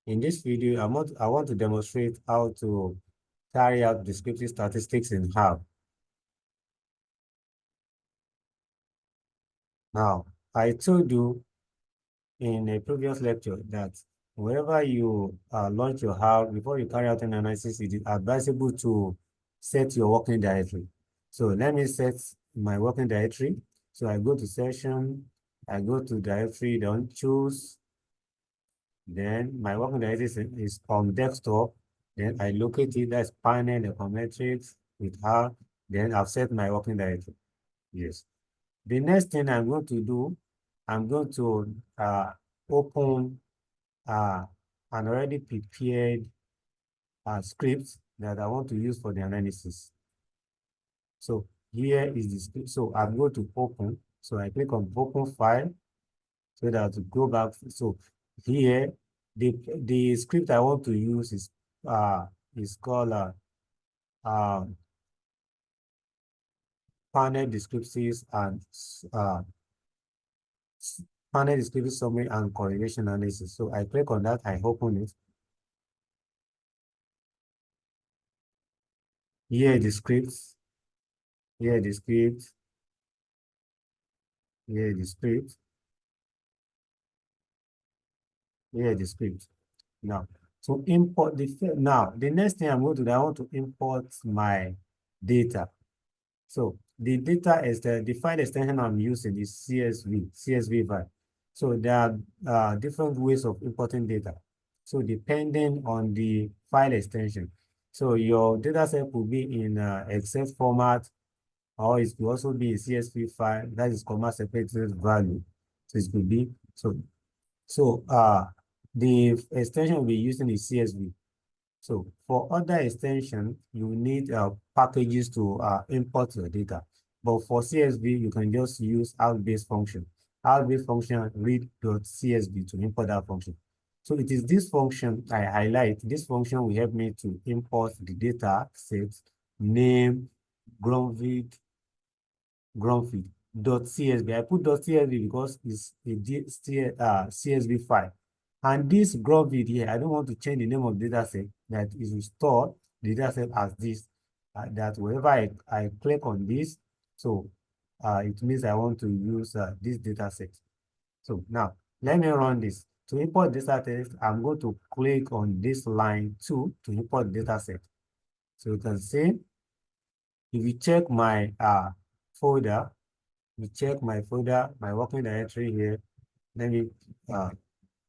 In this video, I want to demonstrate how to carry out descriptive statistics in R. Now, I told you in a previous lecture that whenever you launch your R, before you carry out an analysis, it is advisable to set your working directory. So let me set my working directory. So I go to session, I go to directory, then choose. Then my working directory is on desktop. Then I locate it, that's panel econometrics with R. Then I've set my working directory. Yes. The next thing I'm going to do, I'm going to open an already prepared script that I want to use for the analysis. So here is the script. So I'm going to open. So I click on open file so that to go back. So here, the script I want to use is called panel descriptives and panel descriptive summary and correlation analysis. So I click on that, I open it. Here the scripts, here the script, here the script, here the script. Now, to import the next thing I'm going to do, I want to import my data. So the data is the file extension I'm using is CSV file. So there are different ways of importing data. So depending on the file extension. So your data set could be in Excel format, or it could also be a CSV file, that is comma separated value. So it could be, the extension we'll be using is CSV. So for other extension, you need packages to import your data. But for CSV, you can just use out-based function. Out-based function read.csv to import that function. So it is this function I highlight. This function will help me to import the data set, name, gromvid, .csv. I put .csv because it's a CSV file. And this gromvid here, I don't want to change the name of the data set, that is to store the data set as this, that wherever I click on this, so it means I want to use this data set. So now, let me run this. To import data set, I'm going to click on this line 2 to import data set. So you can see, if you check my folder, my working directory here. Let me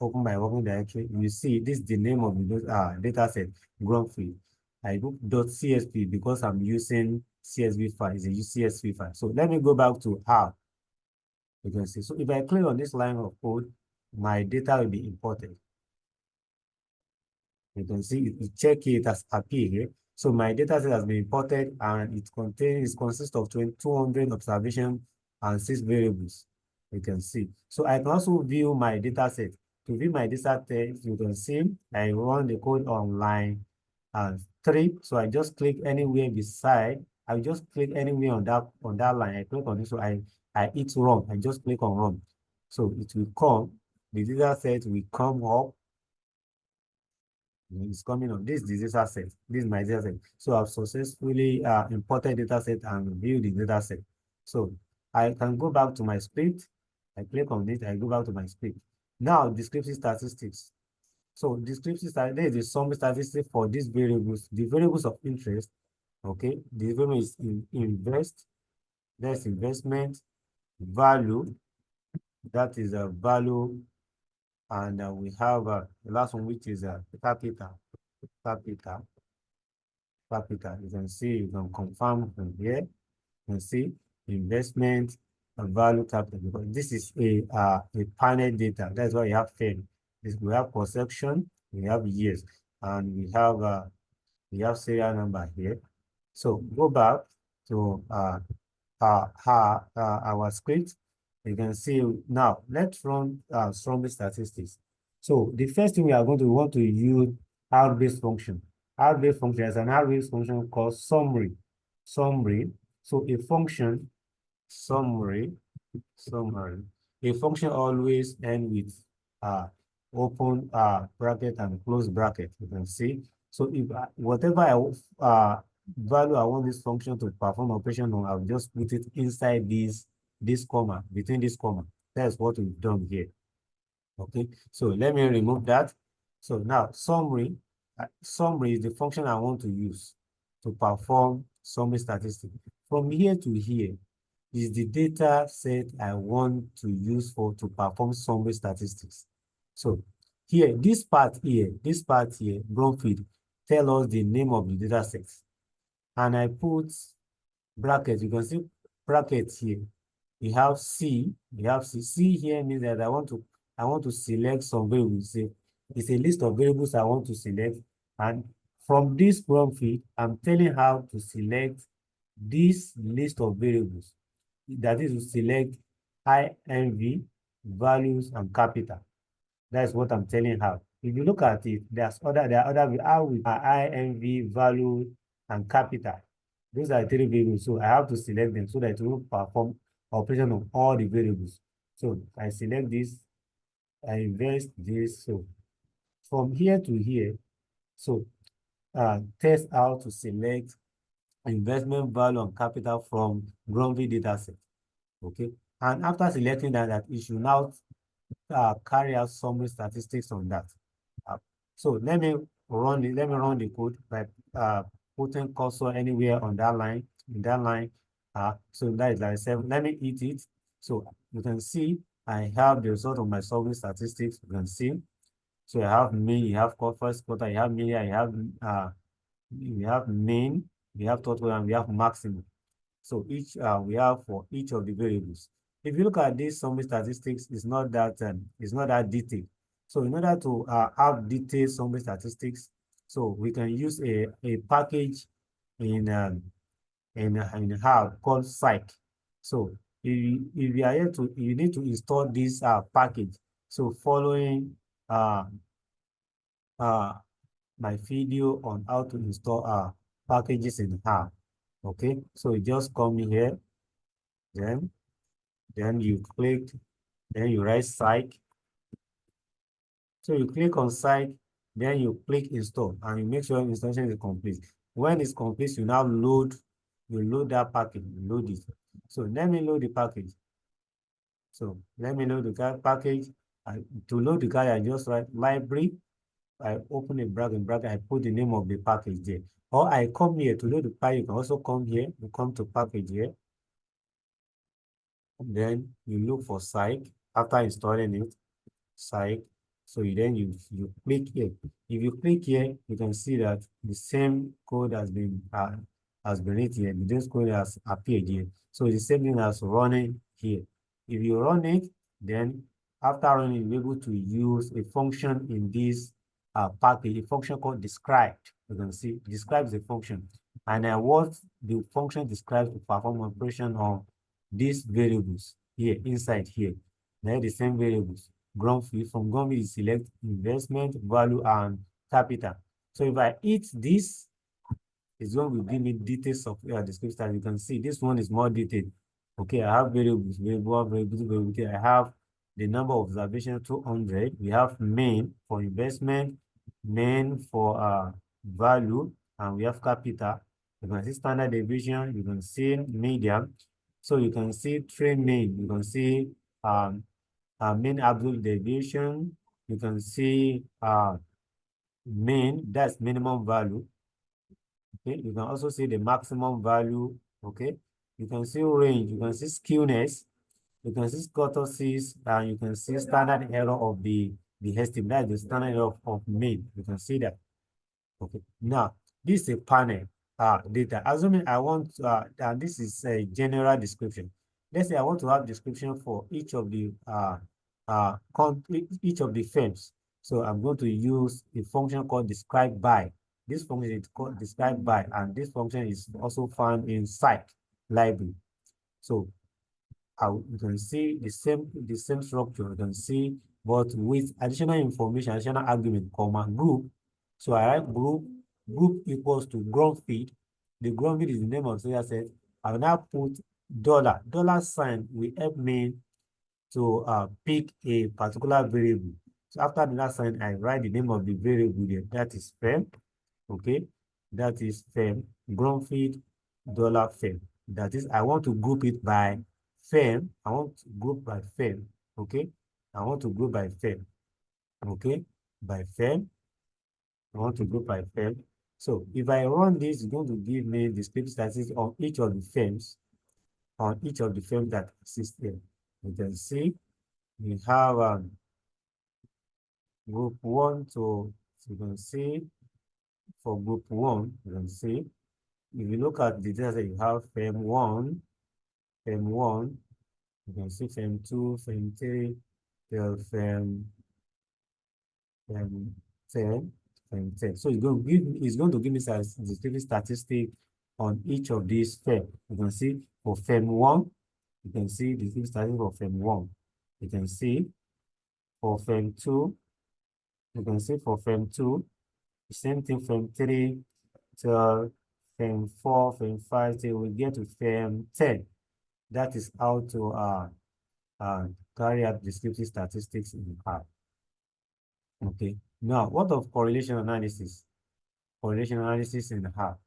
open my working directory. You see, this is the name of the data set, Gromfree. I put .csv because I'm using CSV file. It's a CSV file. So let me go back to R. You can see. So if I click on this line of code, my data will be imported. You can see it check it as appear here. So my data set has been imported and it consists of 200 observations and 6 variables. You can see. So I can also view my data set. To view my data set, you can see I run the code on line 3. So I just click anywhere beside. I just click anywhere on that line. I click on it. So I hit run. I just click on run. So it will come. The data set will come up. It's coming on this data set. This is my data set. So I've successfully imported data set and viewed the data set. So I can go back to my script. I click on it. I go back to my script. Now, descriptive statistics. So descriptive statistics, there is a summary statistic for these variables. The variables of interest. Okay, the variable is invest. That's investment. Value. That is a value. And we have the last one, which is capital. Capital. You can see, you can confirm from here. You can see investment and value capital, because this is a panel data. That's why you have 10. We have perception, we have years, and we have serial number here. So go back to our script. You can see now. Let's run summary statistics. So the first thing we want to use R-based function. R-based function is an R-based function called summary. Summary. So a function summary. A function always ends with open bracket and close bracket. You can see. So if whatever value I want this function to perform operation on, I'll just put it inside this comma, between this comma. That's what we've done here. Okay, so let me remove that. So now summary. Summary is the function I want to use to perform summary statistics. From here to here is the data set I want to use to perform summary statistics. So here, this part here, Bromfield, tell us the name of the data set. And I put brackets. You can see brackets here. We have C. C here means that I want to select some variables. It's a list of variables I want to select. And from this prompt field, I'm telling how to select this list of variables. That is to select INV, values, and capital. That's what I'm telling her. If you look at it, there are other how with INV, value, and capital. Those are three variables. So I have to select them so that it will perform operation on all the variables. So I select this, I invest this. So from here to here, so test how to select investment value and capital from Gromby dataset. Okay. And after selecting that it should now carry out summary statistics on that. So let me run the code by putting cursor anywhere on that line, in that line. So that is like 7. Let me hit it. So you can see I have the result of my summary statistics. You can see. So I have mean, you have first quarter, you have median, you have mean, we have total, and we have maximum. So each we have for each of the variables. If you look at this summary statistics, it's not that detailed. So in order to have detailed summary statistics, so we can use a package in Hub called Psych. So if you are here to, you need to install this package. So following my video on how to install packages in Hub. Okay, so you just come here, then you click, then you write Psych. So you click on Psych, then you click install, and you make sure installation is complete. When it's complete, you now load that package, load it. So let me load the package. So let me load the package. To load the guide, I just write library. I open a bracket, I put the name of the package there. Or I come here to load the package. You can also come here, you come to package here. Then you look for Psych after installing it, Psych. So you click here. If you click here, you can see that the same code has been written here. This code has appeared here. So the same thing as running here. If you run it, then after running, you're able to use a function in this package, a function called described. You can see describes the function. And what the function describes to perform operation on these variables here, inside here. They're the same variables. Gromfield, from Gromfield, you select investment, value, and capital. So if I hit this, it's going to give me details of description. You can see this one is more detailed. Okay, I have variables, variable. I have the number of observations 200. We have main for investment, main for value, and we have capital. You can see standard deviation, you can see median. So you can see trend main, you can see mean absolute deviation, you can see mean, that's minimum value. Okay, you can also see the maximum value. Okay, you can see range, you can see skewness, you can see kurtosis, and you can see standard error of the estimate. That's the standard error of mean. You can see that. Okay, now this is a panel data. Assuming I want and this is a general description. Let's say I want to have description for each of the each of the firms. So I'm going to use a function called describe by. This function is called describe by, and this function is also found in Psych library. So you can see the same structure. You can see, but with additional information, additional argument, comma, group. So I write group equals to ground feed. The ground feed is the name of the data set. I will now put dollar sign will help me to pick a particular variable. So after the last line, I write the name of the variable there. That is firm. Okay. That is firm. Greenfield dollar firm. That is, I want to group it by firm. I want to group by firm. Okay. I want to group by firm. Okay. By firm. I want to group by firm. So if I run this, it's going to give me the script statistics on each of the firms, that exist here. You can see we have group one to, so you can see for group one, you can see if you look at the data, you have firm one, you can see firm two, firm three, till firm 10, firm 10. So it's going to give me the statistic on each of these firm. You can see for firm one, you can see the statistic for firm one. You can see for firm two, you can see for firm two, the same thing firm three till firm four, firm five, till we get to firm 10. That is how to carry out descriptive statistics in R. Okay. Now, what of correlation analysis? Correlation analysis in R.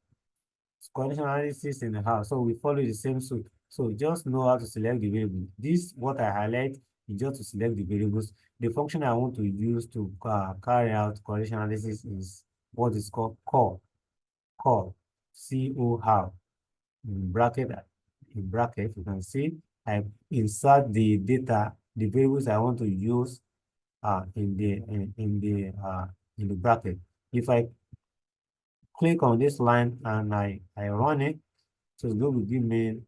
Correlation analysis in R. So we follow the same suit. So just know how to select the variable. This, what I highlight, is just to select the variables. The function I want to use to carry out correlation analysis is what is called call. Call. C-O-R. In bracket, you can see I insert the data, the variables I want to use in the bracket. If I click on this line and I run it, so it's going to give me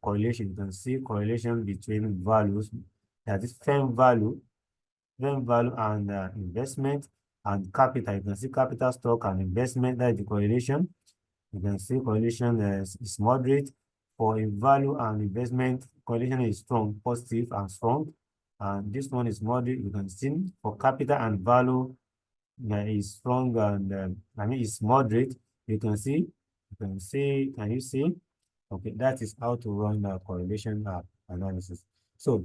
correlation. You can see correlation between values, that is firm value and investment and capital. You can see capital, stock, and investment. That is the correlation. You can see correlation is moderate. For in value and investment, correlation is strong, positive and strong. And this one is moderate. You can see for capital and value is strong and it's moderate. Can you see? Okay, that is how to run correlation analysis. So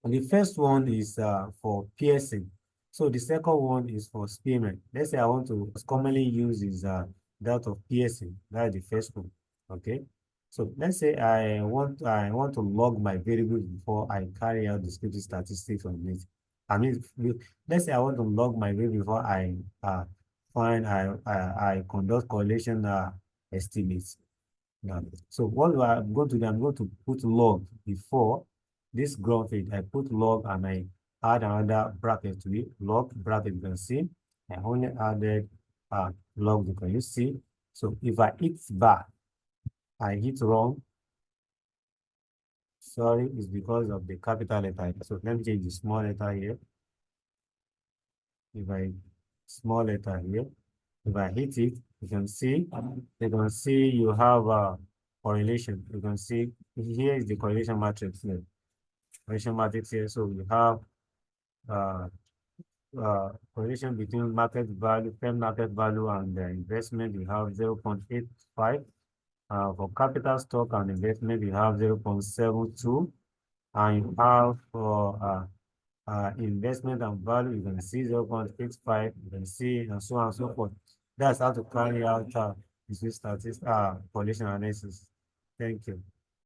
the first one is for Pearson. So the second one is for Spearman. Let's say I want to commonly use is that of Pearson. That is the first one. Okay. So let's say I want to log my variables before I carry out descriptive statistics on it. Let's say I want to log my variable before I conduct correlation estimates. Now, so what I'm going to do, I'm going to put log before this graphic. I put log and I add another bracket to it. Log bracket, you can see. I only added log, can you see? So if I hit bar, I hit wrong. Sorry, it's because of the capital letter. So let me change the small letter here. If I small letter here, if I hit it, you can see you have a correlation. You can see here is the correlation matrix here. Correlation matrix here. So you have uh, correlation between market value, fair market value, and the investment. You have 0.85. For capital, stock, and investment, you have 0.72. And you have for investment and value, you can see 0.85, you can see, and so on and so forth. That's how to carry out this statistics correlation analysis. Thank you.